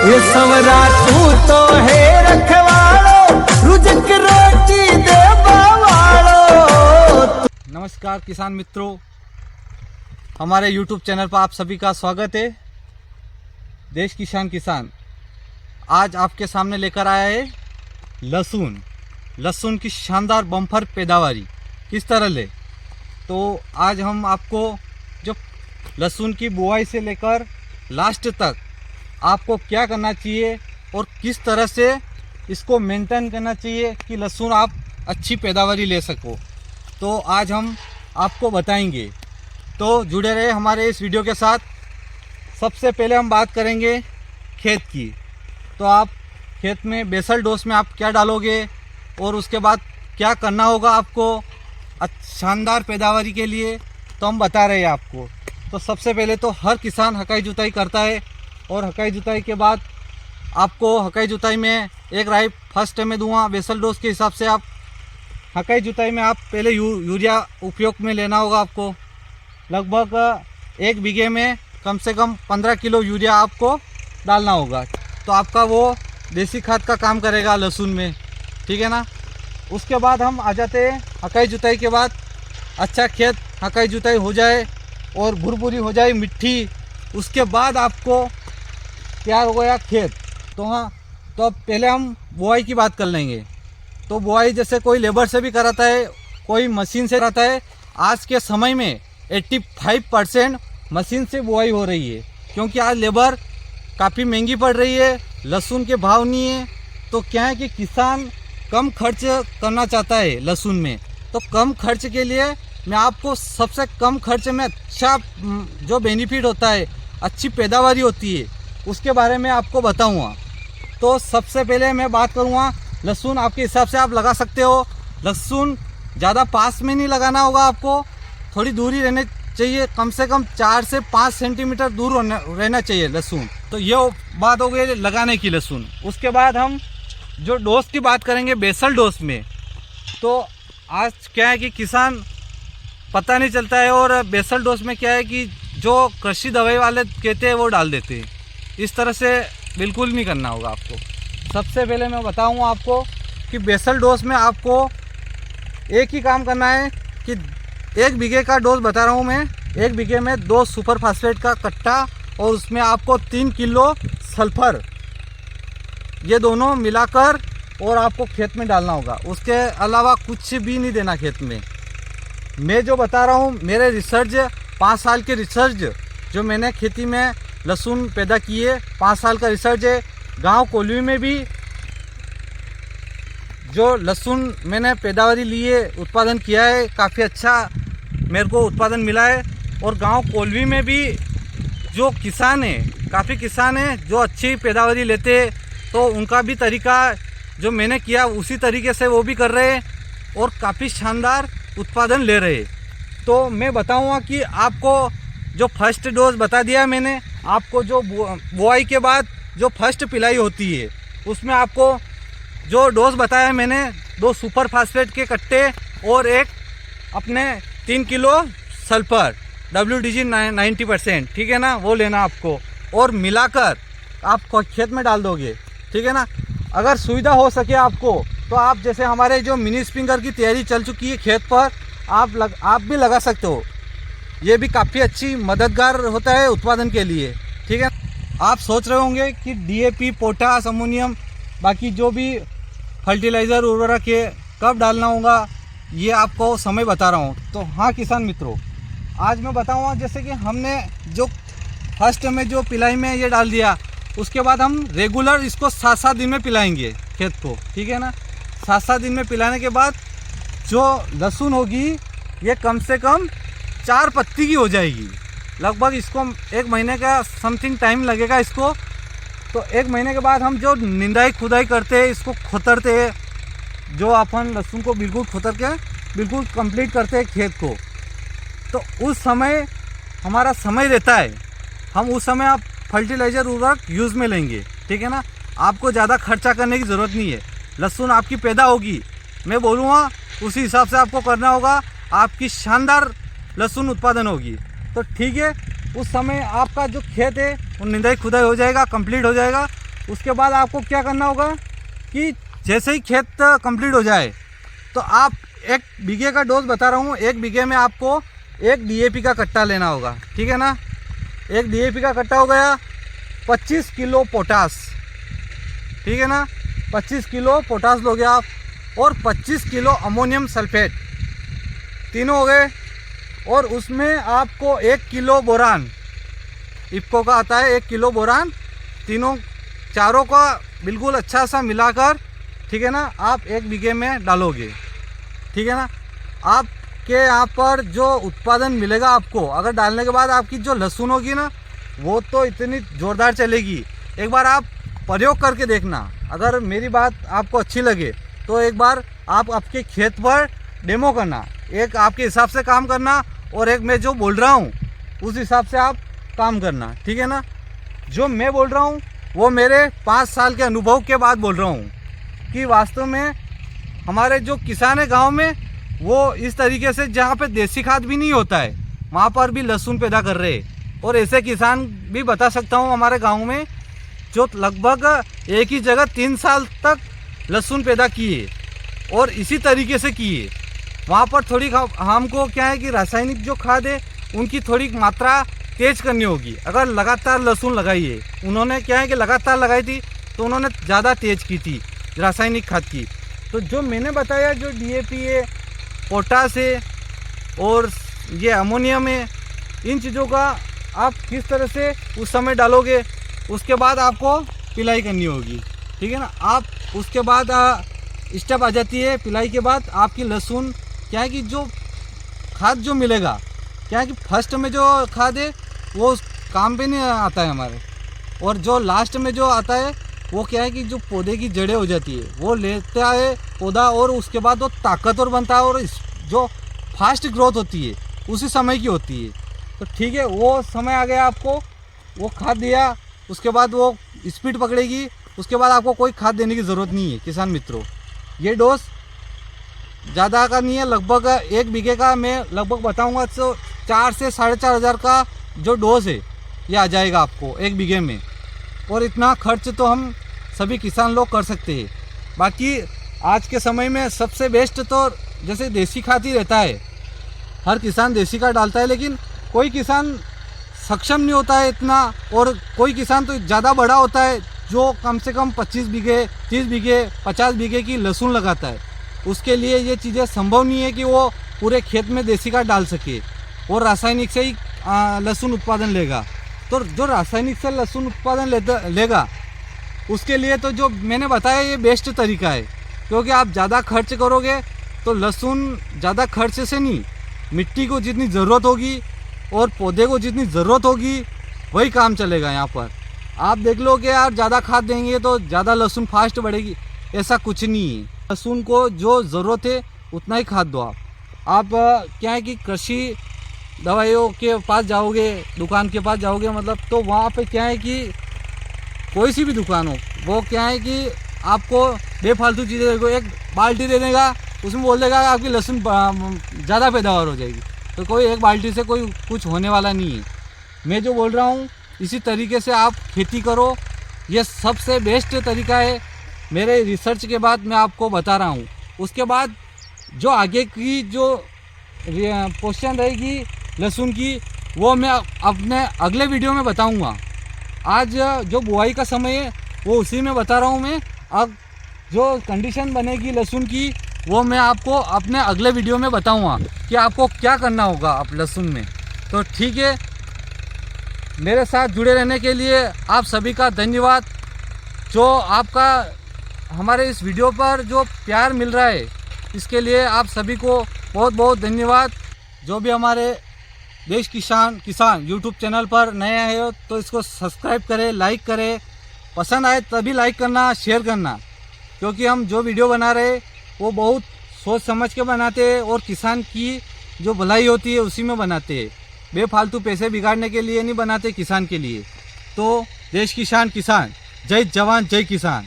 ये समरा तू तो है रखवाड़ो रुजक रोटी देवा वालो। नमस्कार किसान मित्रों, हमारे YouTube चैनल पर आप सभी का स्वागत है। देश किसान आज आपके सामने लेकर आया है लहसुन की शानदार बम्पर पैदावारी किस तरह ले। तो आज हम आपको जो लहसुन की बुआई से लेकर लास्ट तक आपको क्या करना चाहिए और किस तरह से इसको मेंटेन करना चाहिए कि लहसुन आप अच्छी पैदावारी ले सको, तो आज हम आपको बताएंगे। तो जुड़े रहे हमारे इस वीडियो के साथ। सबसे पहले हम बात करेंगे खेत की। तो आप खेत में बेसल डोज में आप क्या डालोगे और उसके बाद क्या करना होगा आपको शानदार पैदावारी के लिए, तो हम बता रहे हैं आपको। तो सबसे पहले तो हर किसान हकाई जुताई करता है और हकाई जुताई के बाद आपको हकाई जुताई में एक राई फर्स्ट में दूंगा बेसल डोज के हिसाब से। आप हकाई जुताई में आप पहले यूरिया उपयोग में लेना होगा आपको। लगभग एक बीघे में कम से कम 15 किलो यूरिया आपको डालना होगा। तो आपका वो देसी खाद का काम करेगा लहसुन में, ठीक है ना। उसके बाद हम आ जाते हैं हकाई जुताई के बाद। अच्छा खेत हकाई जुताई हो जाए और भुरभुरी हो जाए मिट्टी, उसके बाद आपको तैयार हो गया खेत। तो हाँ, तो अब पहले हम बुआई की बात कर लेंगे। तो बुआई जैसे कोई लेबर से भी कराता है, कोई मशीन से कराता है। आज के समय में 85% मशीन से बुआई हो रही है, क्योंकि आज लेबर काफ़ी महंगी पड़ रही है, लहसुन के भाव नहीं है। तो क्या है कि किसान कम खर्च करना चाहता है लहसुन में। तो कम खर्च के लिए मैं आपको सबसे कम खर्च में अच्छा जो बेनिफिट होता है, अच्छी पैदावारी होती है, उसके बारे में आपको बताऊंगा। तो सबसे पहले मैं बात करूंगा लहसुन आपके हिसाब से आप लगा सकते हो। लहसुन ज़्यादा पास में नहीं लगाना होगा आपको, थोड़ी दूरी रहने चाहिए, कम से कम 4 से 5 सेंटीमीटर दूर रहना चाहिए लहसुन। तो ये बात हो गई लगाने की लहसुन। उसके बाद हम जो डोज की बात करेंगे बेसल डोज में। तो आज क्या है कि किसान पता नहीं चलता है, और बेसल डोज में क्या है कि जो कृषि दवाई वाले कहते हैं वो डाल देते हैं। इस तरह से बिल्कुल नहीं करना होगा आपको। सबसे पहले मैं बताऊंगा आपको कि बेसल डोज में आपको एक ही काम करना है कि 1 बीघे का डोज बता रहा हूँ मैं। 1 बीघे में 2 सुपर फास्फेट का कट्टा और उसमें आपको 3 किलो सल्फर, ये दोनों मिलाकर और आपको खेत में डालना होगा। उसके अलावा कुछ भी नहीं देना खेत में। मैं जो बता रहा हूँ मेरे रिसर्च 5 साल के रिसर्च जो मैंने खेती में लहसुन पैदा किए, 5 साल का रिसर्च है। गांव कोल्वी में भी जो लहसुन मैंने पैदावारी ली है, उत्पादन किया है, काफ़ी अच्छा मेरे को उत्पादन मिला है। और गांव कोल्वी में भी जो किसान हैं, काफ़ी किसान हैं जो अच्छी पैदावारी लेते हैं, तो उनका भी तरीका जो मैंने किया उसी तरीके से वो भी कर रहे हैं और काफ़ी शानदार उत्पादन ले रहे हैं। तो मैं बताऊंगा कि आपको जो फर्स्ट डोज बता दिया मैंने आपको, जो बुआई के बाद जो फर्स्ट पिलाई होती है उसमें आपको जो डोज बताया मैंने, 2 सुपर फास्फेट के कट्टे और एक अपने 3 किलो सल्फर WDG 90%, ठीक है ना, वो लेना आपको और मिलाकर आप खेत में डाल दोगे, ठीक है ना। अगर सुविधा हो सके आपको तो आप जैसे हमारे जो मिनी स्प्रिंकलर की तैयारी चल चुकी है खेत पर, आप भी लगा सकते हो। ये भी काफ़ी अच्छी मददगार होता है उत्पादन के लिए, ठीक है। आप सोच रहे होंगे कि DAP, पोटास, अमोनियम, बाकी जो भी फर्टिलाइज़र उर्वरक है कब डालना होगा, ये आपको समय बता रहा हूँ। तो हाँ किसान मित्रों, आज मैं बताऊँगा जैसे कि हमने जो फर्स्ट में जो पिलाई में ये डाल दिया, उसके बाद हम रेगुलर इसको 7-7 दिन में पिलाएंगे खेत को, ठीक है ना। 7-7 दिन में पिलाने के बाद जो लहसुन होगी ये कम से कम 4 पत्ती की हो जाएगी। लगभग इसको 1 महीने का समथिंग टाइम लगेगा इसको। तो 1 महीने के बाद हम जो निंदाई खुदाई करते हैं, इसको खोतरते हैं, जो अपन लहसुन को बिल्कुल खोतर के बिल्कुल कंप्लीट करते हैं खेत को। तो उस समय हमारा समय रहता है, हम उस समय आप फर्टिलाइज़र उर्वरक यूज़ में लेंगे, ठीक है ना। आपको ज़्यादा खर्चा करने की ज़रूरत नहीं है, लहसुन आपकी पैदा होगी, मैं बोलूँगा उसी हिसाब से आपको करना होगा, आपकी शानदार लहसुन उत्पादन होगी। तो ठीक है, उस समय आपका जो खेत है वो निंदाई खुदाई हो जाएगा, कंप्लीट हो जाएगा। उसके बाद आपको क्या करना होगा कि जैसे ही खेत कंप्लीट हो जाए तो आप 1 बीघे का डोज बता रहा हूँ, 1 बीघे में आपको 1 DAP का कट्टा लेना होगा, ठीक है ना। 1 DAP का कट्टा हो गया, 25 किलो पोटास, ठीक है ना, 25 किलो पोटास लोगे आप, और 25 किलो अमोनियम सल्फेट, तीनों हो गए। और उसमें आपको 1 किलो बोरान, इफ्को का आता है 1 किलो बोरान, तीनों चारों का बिल्कुल अच्छा सा मिलाकर, ठीक है ना, आप 1 बीघे में डालोगे, ठीक है ना। आपके यहाँ पर जो उत्पादन मिलेगा आपको, अगर डालने के बाद आपकी जो लहसुन होगी ना, वो तो इतनी ज़ोरदार चलेगी। एक बार आप प्रयोग करके देखना, अगर मेरी बात आपको अच्छी लगे तो एक बार आप आपके खेत पर डेमो करना, एक आपके हिसाब से काम करना और एक मैं जो बोल रहा हूँ उस हिसाब से आप काम करना, ठीक है ना। जो मैं बोल रहा हूँ वो मेरे 5 साल के अनुभव के बाद बोल रहा हूँ कि वास्तव में हमारे जो किसान है गांव में, वो इस तरीके से जहाँ पे देसी खाद भी नहीं होता है वहाँ पर भी लहसुन पैदा कर रहे हैं। और ऐसे किसान भी बता सकता हूँ हमारे गांव में जो लगभग एक ही जगह 3 साल तक लहसुन पैदा किए और इसी तरीके से किए। वहाँ पर थोड़ी हमको क्या है कि रासायनिक जो खाद है उनकी थोड़ी मात्रा तेज करनी होगी। अगर लगातार लहसुन लगाई है, उन्होंने क्या है कि लगातार लगाई थी तो उन्होंने ज़्यादा तेज की थी रासायनिक खाद की। तो जो मैंने बताया, जो DAP है, पोटास है और ये अमोनियम है, इन चीज़ों का आप किस तरह से उस समय डालोगे, उसके बाद आपको पिलाई करनी होगी, ठीक है ना। आप उसके बाद स्टेप आ जाती है पिलाई के बाद आपकी लहसुन, क्या है कि जो खाद जो मिलेगा, क्या है कि फर्स्ट में जो खाद है वो काम पे नहीं आता है हमारे, और जो लास्ट में जो आता है वो क्या है कि जो पौधे की जड़ें हो जाती है वो लेता है पौधा, और उसके बाद वो ताकतवर बनता है और जो फास्ट ग्रोथ होती है उसी समय की होती है। तो ठीक है, वो समय आ गया, आपको वो खाद दिया, उसके बाद वो स्पीड पकड़ेगी, उसके बाद आपको कोई खाद देने की ज़रूरत नहीं है। किसान मित्रों, ये डोज ज़्यादा का नहीं है, लगभग 1 बीघे का मैं लगभग बताऊंगा तो 4 से 4,500 का जो डोज है ये आ जाएगा आपको 1 बीघे में। और इतना खर्च तो हम सभी किसान लोग कर सकते हैं। बाकी आज के समय में सबसे बेस्ट तो जैसे देसी खाद ही रहता है, हर किसान देसी खाद डालता है, लेकिन कोई किसान सक्षम नहीं होता है इतना, और कोई किसान तो ज़्यादा बड़ा होता है जो कम से कम 25 बीघे, 30 बीघे, 50 बीघे की लहसुन लगाता है। उसके लिए ये चीज़ें संभव नहीं है कि वो पूरे खेत में देसी खाद डाल सके और रासायनिक से ही लहसुन उत्पादन लेगा। तो जो रासायनिक से लहसुन उत्पादन लेगा उसके लिए तो जो मैंने बताया ये बेस्ट तरीका है, क्योंकि आप ज़्यादा खर्च करोगे तो लहसुन ज़्यादा खर्च से नहीं, मिट्टी को जितनी ज़रूरत होगी और पौधे को जितनी ज़रूरत होगी वही काम चलेगा। यहाँ पर आप देख लो कि यार ज़्यादा खाद देंगे तो ज़्यादा लहसुन फास्ट बढ़ेगी, ऐसा कुछ नहीं है। लहसुन को जो ज़रूरत है उतना ही खाद दो आप क्या है कि कृषि दवाइयों के पास जाओगे, दुकान के पास जाओगे मतलब, तो वहाँ पे क्या है कि कोई सी भी दुकान हो, वो क्या है कि आपको बेफालतू चीज़ें देखो, एक बाल्टी दे देगा, उसमें बोल देगा आपकी लहसुन ज़्यादा पैदावार हो जाएगी। तो कोई एक बाल्टी से कोई कुछ होने वाला नहीं है। मैं जो बोल रहा हूँ इसी तरीके से आप खेती करो, ये सबसे बेस्ट तरीका है। मेरे रिसर्च के बाद मैं आपको बता रहा हूँ। उसके बाद जो आगे की जो क्वेश्चन रहेगी लहसुन की, वो मैं अपने अगले वीडियो में बताऊँगा। आज जो बुआई का समय है वो उसी में बता रहा हूँ मैं। अब जो कंडीशन बनेगी लहसुन की वो मैं आपको अपने अगले वीडियो में बताऊँगा कि आपको क्या करना होगा आप लहसुन में। तो ठीक है, मेरे साथ जुड़े रहने के लिए आप सभी का धन्यवाद। जो आपका हमारे इस वीडियो पर जो प्यार मिल रहा है इसके लिए आप सभी को बहुत बहुत धन्यवाद। जो भी हमारे देश किसान यूट्यूब चैनल पर नया है तो इसको सब्सक्राइब करें, लाइक करें, पसंद आए तभी लाइक करना, शेयर करना, क्योंकि हम जो वीडियो बना रहे वो बहुत सोच समझ के बनाते हैं और किसान की जो भलाई होती है उसी में बनाते हैं। बेफालतू पैसे बिगाड़ने के लिए नहीं बनाते, किसान के लिए। तो देश किसान, जय जवान जय किसान।